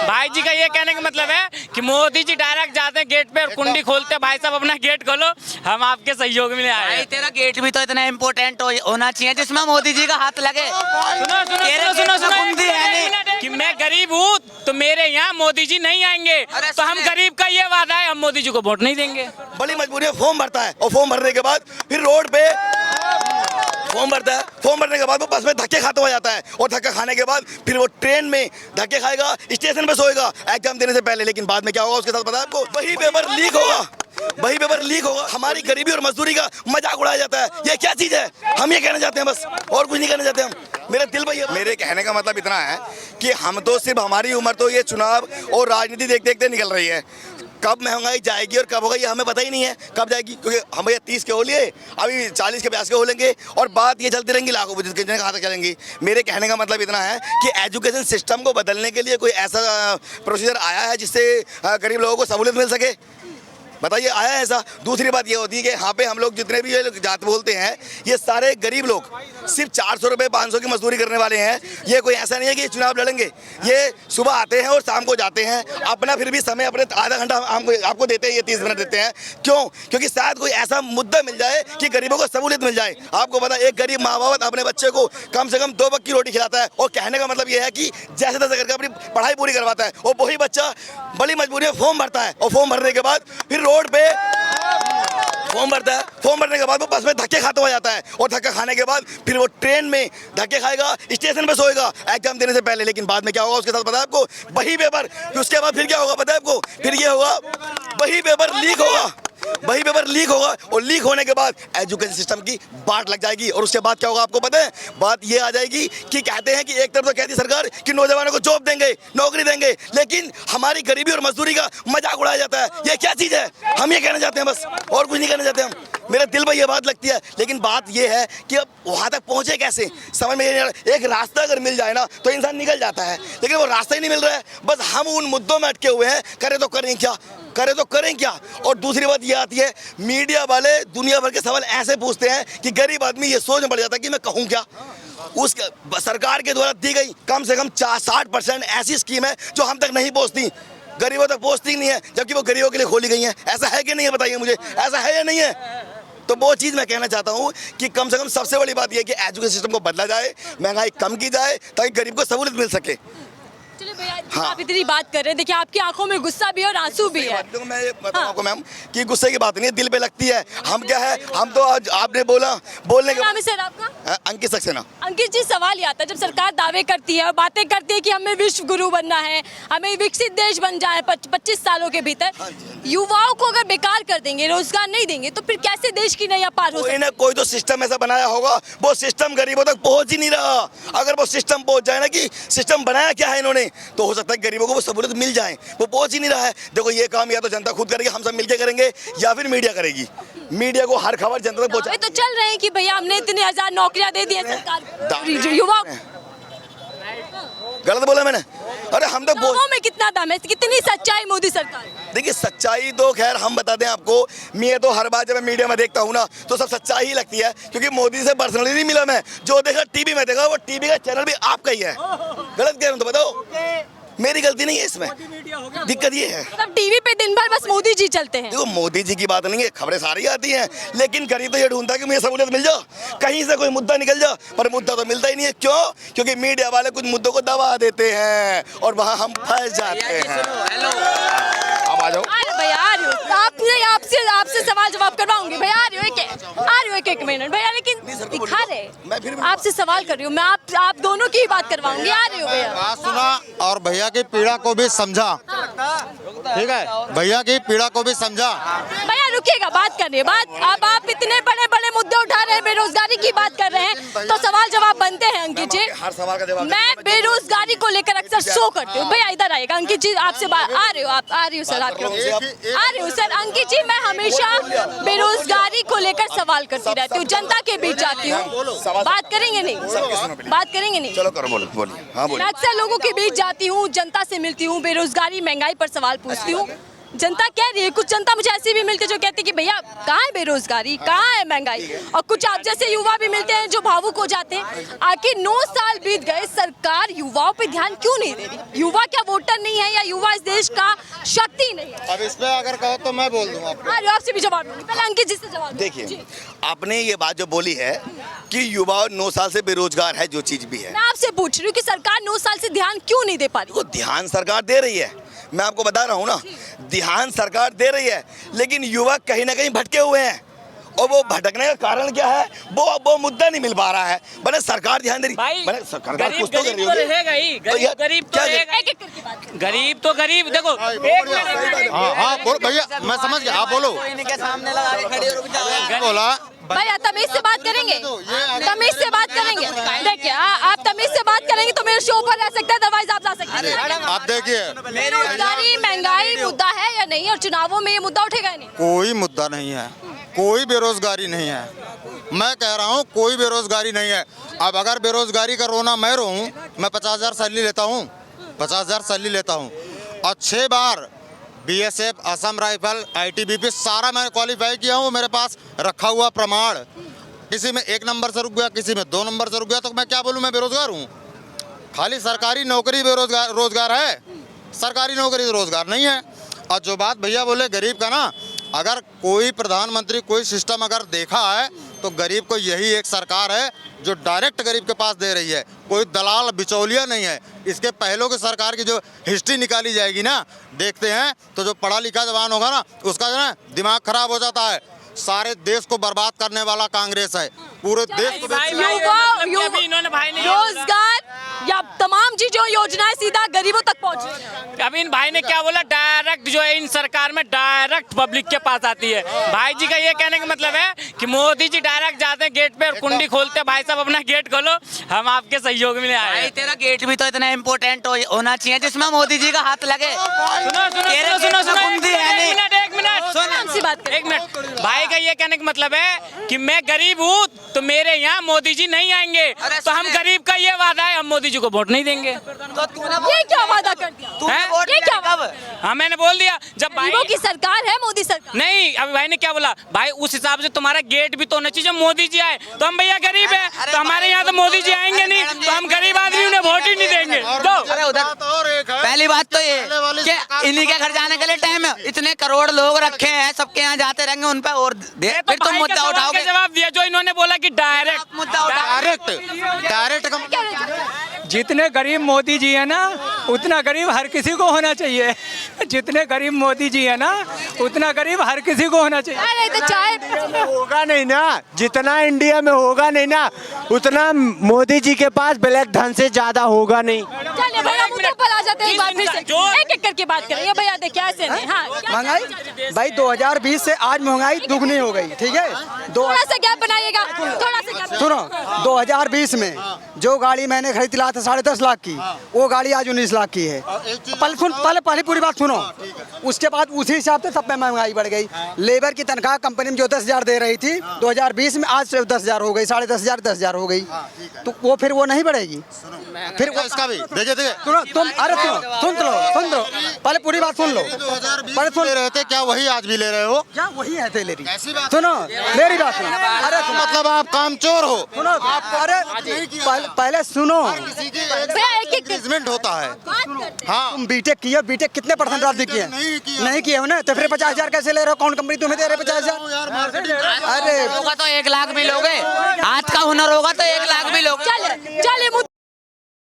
भाई जी का ये कहने का मतलब है कि मोदी जी डायरेक्ट जाते हैं गेट पे और कुंडी खोलते हैं, भाई साहब अपना गेट खोलो, हम आपके सहयोग में आए भाई हैं। तेरा गेट भी तो इतना इम्पोर्टेंट होना चाहिए जिसमें मोदी जी का हाथ लगे। सुनो सुनो तेरे सुनो सुनो गेट में कुंडी है नहीं। सुनो कि मैं गरीब हूँ तो मेरे यहाँ मोदी जी नहीं आएंगे, अरे तो हम सुने। गरीब का ये वादा है, हम मोदी जी को वोट नहीं देंगे। बड़ी मजबूरी है, फॉर्म भरता है और फॉर्म भरने के बाद फिर रोड पे फॉर्म भरता है, फॉर्म भरने के बाद वो बस में धक्के खाता हुआ जाता है और धक्का खाने के बाद फिर वो ट्रेन में धक्के खाएगा, स्टेशन पे सोएगा एग्जाम देने से पहले। लेकिन बाद में क्या होगा उसके साथ पता है आपको? वही पेपर लीक होगा, वही पेपर लीक होगा। हमारी गरीबी और मजदूरी का मजाक उड़ाया जाता है। ये क्या चीज है? हम ये कहना चाहते हैं बस, और कुछ नहीं कहना चाहते हम। मेरा दिल भैया, मेरे कहने का मतलब इतना है कि हम तो सिर्फ, हमारी उम्र तो ये चुनाव और राजनीति देखते देखते निकल रही है। कब महंगाई जाएगी और कब होगा ये हमें पता ही नहीं है कब जाएगी, क्योंकि हम भैया 30 के हो लिए, अभी 40 के 50 के हो लेंगे और बात ये चलती रहेंगी लाखों कितने कहाँ तक चलेंगी। मेरे कहने का मतलब इतना है कि एजुकेशन सिस्टम को बदलने के लिए कोई ऐसा प्रोसीजर आया है जिससे गरीब लोगों को सहूलियत मिल सके? बताइए, आया है ऐसा? दूसरी बात ये होती है कि यहाँ पे हम लोग जितने भी ये जात बोलते हैं, ये सारे गरीब लोग सिर्फ 400 रुपये 500 की मजदूरी करने वाले हैं। ये कोई ऐसा नहीं है कि ये चुनाव लड़ेंगे। ये सुबह आते हैं और शाम को जाते हैं, अपना फिर भी समय अपने आधा घंटा आपको देते हैं, ये 30 मिनट देते हैं। क्यों? क्योंकि शायद कोई ऐसा मुद्दा मिल जाए कि गरीबों को सहूलियत मिल जाए। आपको पता है, एक गरीब माँ बाप अपने बच्चे को कम से कम 2 वक्त की रोटी खिलाता है और कहने का मतलब ये है कि जैसे तैसे करके अपनी पढ़ाई पूरी करवाता है। और वही बच्चा बड़ी मजबूरी में फॉर्म भरता है और फॉर्म भरने के बाद फिर रोड पे फॉर्म भरता है, फॉर्म भरने के बाद वो बस में धक्के खाता हुआ जाता है और धक्का खाने के बाद फिर वो ट्रेन में धक्के खाएगा, स्टेशन पे सोएगा एग्जाम देने से पहले। लेकिन बाद में क्या होगा उसके साथ पता है आपको? वही पेपर, उसके बाद फिर क्या होगा पता है आपको? फिर ये होगा, वही पेपर लीक होगा, वही पेपर लीक होगा और लीक होने के बाद एजुकेशन सिस्टम की बाट लग जाएगी। और उसके बाद क्या होगा आपको पता है? बात ये आ जाएगी कि कहते हैं कि एक तरफ तो कहती सरकार कि नौजवानों को जॉब देंगे, नौकरी देंगे, लेकिन हमारी गरीबी और मजदूरी का मजाक उड़ाया जाता है। ये क्या चीज है? हम ये कहना चाहते हैं बस, और कुछ नहीं कहना चाहते हम। मेरा दिल में ये बात लगती है, लेकिन बात ये है कि अब वहाँ तक पहुँचे कैसे, समझ में नहीं आ रहा। एक रास्ता अगर मिल जाए ना तो इंसान निकल जाता है, लेकिन वो रास्ता ही नहीं मिल रहा है। बस हम उन मुद्दों में अटके हुए हैं, करें तो करें क्या, करें तो करें क्या। और दूसरी बात ये आती है, मीडिया वाले दुनिया भर के सवाल ऐसे पूछते हैं कि गरीब आदमी ये सोच में पड़ जाता है कि मैं कहूँ क्या। उस सरकार के द्वारा दी गई कम से कम 60% ऐसी स्कीम है जो हम तक नहीं पहुँचती, गरीबों तक पहुँचती नहीं है, जबकि वो गरीबों के लिए खोली गई है। ऐसा है कि नहीं है? बताइए मुझे, ऐसा है या नहीं है? तो वो चीज़ मैं कहना चाहता हूँ कि कम से कम सबसे बड़ी बात यह है कि एजुकेशन सिस्टम को बदला जाए, महंगाई कम की जाए ताकि गरीब को सहूलियत मिल सके। चलिए भैया, हाँ। आप इतनी बात कर रहे हैं, देखिए आपकी आंखों में गुस्सा भी है और आंसू भी है। तो मैं ये बताऊं आपको मैम कि गुस्से की बात नहीं है, दिल पे लगती है। हम क्या है, हम तो आज आपने बोला बोलने के क्या नाम है सर आपका? अंकित सक्सेना। अंकित जी, सवाल ये आता है, जब सरकार दावे करती है और बातें करती है कि हमें विश्व गुरु बनना है, हमें विकसित देश बन जाए 25 सालों के भीतर, युवाओं को अगर बेकार कर देंगे, रोजगार नहीं देंगे, तो फिर कैसे देश की नैया पार हो कोई सकती ना कोई तो सिस्टम ऐसा बनाया होगा, वो सिस्टम गरीबों तक पहुंच ही नहीं रहा। अगर वो सिस्टम पहुंच जाए ना, कि सिस्टम बनाया क्या है इन्होंने, तो हो सकता है गरीबों को वो सहूलियत मिल जाए। वो पहुंच ही नहीं रहा है। देखो, ये काम या तो जनता खुद करेगी, हम सब मिलकर करेंगे, या फिर मीडिया करेगी। मीडिया को हर खबर जनता तक पहुंचा। तो चल रहे हैं कि भैया हमने इतने 1000 नौकरियां दे दी है सरकार युवा। गलत बोला मैंने? अरे हम तो लोगों में कितना दम है, कितनी सच्चाई मोदी सरकार। देखिए, सच्चाई तो खैर हम बता दें आपको, मैं तो हर बार जब मैं मीडिया में देखता हूँ ना तो सब सच्चाई ही लगती है, क्योंकि मोदी से पर्सनली नहीं मिला मैं। जो देखा टीवी में देखा, वो टीवी का चैनल भी आपका ही है। गलत कह रहा हूँ तो बताओ, मेरी गलती नहीं है इसमें। दिक्कत ये है, सब टीवी पे दिन भर बस मोदी जी चलते हैं। देखो, मोदी जी की बात नहीं है, खबरें सारी आती हैं, लेकिन गरीब तो ये ढूंढता है कि मुझे सहूलियत मिल जाए, कहीं से कोई मुद्दा निकल जाए, पर मुद्दा तो मिलता ही नहीं है। क्यों? क्योंकि मीडिया वाले कुछ मुद्दों को दबा देते हैं और वहाँ हम फंस जाते हैं। अब आ जाओ। भैया आ रही हो, आपसे सवाल जवाब करवाऊंगी। भैया आ रही हो एक मिनट भैया, लेकिन दिखा रहे आपसे सवाल कर रही हूँ मैं, आप दोनों की बात करवाऊंगी। आ रही हो भैया, बात सुना और भैया की पीड़ा को भी समझा, ठीक है? भैया की पीड़ा को भी समझा। भैया रुकिएगा, बात करनी बात। अब आप इतने बड़े बड़े मुद्दे उठा रहे हैं, बेरोजगारी की बात कर रहे हैं, तो सवाल जवाब बनते हैं। अंकित जी, हर सवाल का जवाब मैं बेरोजगारी को लेकर अक्सर शो करती हूँ। भैया इधर आइएगा। अंकित जी आपसे बात, आ रही हो आप? आ रही हो सर, आपके आ रही हो सर। अंकित जी, मैं हमेशा बेरोजगारी को लेकर सवाल करती रहती हूँ, जनता के बीच जाती हूँ। बात करेंगे नहीं? बात करेंगे नहीं? चलो करो, बोलिए। हाँ बोलिए। मैं अक्सर लोगों के बीच जाती हूँ, जनता से मिलती हूँ, बेरोजगारी महंगाई पर सवाल पूछती हूँ। जनता कह रही है, कुछ जनता मुझे ऐसी भी मिलती है जो कहती है कि भैया कहाँ है बेरोजगारी, कहाँ है महंगाई, और कुछ आप जैसे युवा भी मिलते हैं जो भावुक हो जाते हैं। आखिर 9 साल बीत गए, सरकार युवाओं पे ध्यान क्यों नहीं दे रही? युवा क्या वोटर नहीं है, या देश का शक्ति नहीं है। अब इस पे अगर कहो तो मैं बोल दूं आपको। अरे आपसे भी जवाब दूंगी, पहले अंकित जी से जवाब दो। देखिए जी। आपने ये बात जो बोली है कि युवा 9 साल से बेरोजगार है, जो चीज भी है मैं आपसे पूछ रही हूँ कि सरकार 9 साल से ध्यान क्यों नहीं दे पा रही? वो ध्यान सरकार दे रही है, मैं आपको बता रहा हूँ ना, ध्यान सरकार दे रही है, लेकिन युवा कहीं ना कहीं भटके हुए हैं। और वो भटकने का कारण क्या है, वो मुद्दा नहीं मिल पा रहा है। बने सरकार ध्यान दे रही, भाई बने सरकार गरीब कुछ तो कर गरीब रही तो होगी। रहेगा ही, तो यार, गरीब तो क्या रहेगा। एक एक करके बात करें। गरीब तो गरीब, देखो एक मिनट। हाँ हाँ बोल भैया, मैं समझ गया, आप बोलो। इनके सामने लगा के खड़े हो, रुक जाओ। बोला भैया तमीज से बात करेंगे, तमीज से बात करेंगे। देखिए आप तमीज से बात करेंगे तो मेरे शो पर रह सकते हैं, अदरवाइज आप जा सकते हैं। आप देखिए, बेरोजगारी महंगाई मुद्दा है या नहीं, और चुनावों में ये मुद्दा उठेगा या नहीं? कोई मुद्दा नहीं है, कोई बेरोजगारी नहीं है। मैं कह रहा हूँ कोई बेरोजगारी नहीं है। अब अगर बेरोजगारी का रोना मैं रोऊं, मैं 50,000 सैलरी लेता हूँ, 50,000 सैलरी लेता हूँ, और 6 बार BSF, असम राइफल, ITBP सारा मैं क्वालिफाई किया हूँ, मेरे पास रखा हुआ प्रमाण। किसी में 1 नंबर से रुक गया, किसी में 2 नंबर से रुक गया, तो मैं क्या बोलूँ, मैं बेरोजगार हूँ? खाली सरकारी नौकरी रोजगार है, सरकारी नौकरी रोजगार नहीं है। और जो बात भैया बोले गरीब का ना, अगर कोई प्रधानमंत्री कोई सिस्टम अगर देखा है तो गरीब को यही एक सरकार है जो डायरेक्ट गरीब के पास दे रही है, कोई दलाल बिचौलिया नहीं है। इसके पहलों की सरकार की जो हिस्ट्री निकाली जाएगी ना, देखते हैं तो जो पढ़ा लिखा जवान होगा ना, उसका जो है दिमाग खराब हो जाता है। सारे देश को बर्बाद करने वाला कांग्रेस है, पूरे देश को इन्होंने भाई ने रोजगार या तमाम जो योजनाएं सीधा गरीबों तक पहुंच रही है। अभी इन भाई ने क्या बोला, डायरेक्ट जो है इन सरकार में डायरेक्ट पब्लिक के पास आती है। भाई जी का ये कहने का मतलब है कि मोदी जी डायरेक्ट जाते हैं गेट पे और कुंडी खोलते हैं, भाई साहब अपना गेट खोलो, हम आपके सहयोग में आए। भाई तेरा गेट भी तो इतना इम्पोर्टेंट होना चाहिए जिसमें मोदी जी का हाथ लगे। सुनो तेरे सुनो सुनो गेट में कुंडी है नहीं। एक मिनट आराम से बात करें। एक मिनट। भाई का ये कहने का मतलब है कि मैं गरीब हूँ तो मेरे यहाँ मोदी जी नहीं आएंगे, तो हम गरीब का ये वादा है, हम मोदी जी को वोट नहीं देंगे। तो तूने ये क्या वादा कर दिया? तूने हैं? वोट ये दिया क्या कब? हाँ मैंने बोल दिया, जब भाई गरीबों की सरकार है मोदी सरकार। नहीं, अभी भाई ने क्या बोला, भाई उस हिसाब से तुम्हारा गेट भी तो होना चाहिए, जब मोदी जी आए तो हम भैया गरीब है, तो हमारे यहाँ तो मोदी जी आएंगे नहीं, तो हम गरीब आदमी उन्हें वोट ही नहीं देंगे। तो अरे उधर और एक है, पहली बात तो ये कि इन्हीं के घर जाने के लिए टाइम है, इतने करोड़ लोग रखे हैं, सबके यहाँ जाते रहेंगे, उन पर और फिर तुम मुद्दा उठाओगे। जवाब दिया जो इन्होंने बोला कि डायरेक्ट मुद्दा उठा डायरेक्ट जितने गरीब मोदी जी है ना, उतना गरीब हर किसी को होना चाहिए। जितने गरीब मोदी जी है ना, उतना गरीब हर किसी को होना चाहिए। अरे तो चाहे होगा नहीं ना, जितना इंडिया में होगा नहीं ना, उतना मोदी जी के पास ब्लैक धन से ज्यादा होगा नहीं। चलिए भैया मुद्दे पर आ जाते हैं, एक बार फिर से एक एक करके बात करें। ये भैया देखिए ऐसे नहीं। हाँ महंगाई भाई 2020 से आज महंगाई दुगनी हो गई, ठीक है। थोड़ा सा गैप बनाइएगा, थोड़ा सा गैप। सुनो 2020 में जो गाड़ी मैंने खरीद ला था 10.5 लाख की, वो गाड़ी आज 19 लाख की है। पहले पूरी बात सुनो, उसके बाद उसी हिसाब से सब में महंगाई बढ़ गई। लेबर की तनख्वाह कंपनी में जो 10,000 दे रही थी 2020 में, आज से 10,000 हो गई, 10,500 10,000 हो गई, तो वो फिर वो नहीं बढ़ेगी। फिर वो इसका भी देखिए सुनो तुम, अरे सुन लो, पहले पूरी बात सुन लो। 2020 में ले रहे थे, क्या वही आज भी ले रहे हो? क्या वही है तेलेरी? ऐसी बात सुनो मेरी बात सुनो। अरे तो मतलब आप कामचोर हो? सुनो, अरे पहले सुनो। एक एक इंगेजमेंट होता है। बात करते हाँ, तुम बीटेक किए, बीटेक कितने परसेंट राशि किए? नहीं किए हो ना, तो फिर 50,000 कैसे ले रहे हो? कौन कंपनी तुम्हें दे रहे 50,000? अरे होगा तो 1 लाख भी लोगे, हाथ का हुनर होगा तो 1 लाख भी लोगे। चलिए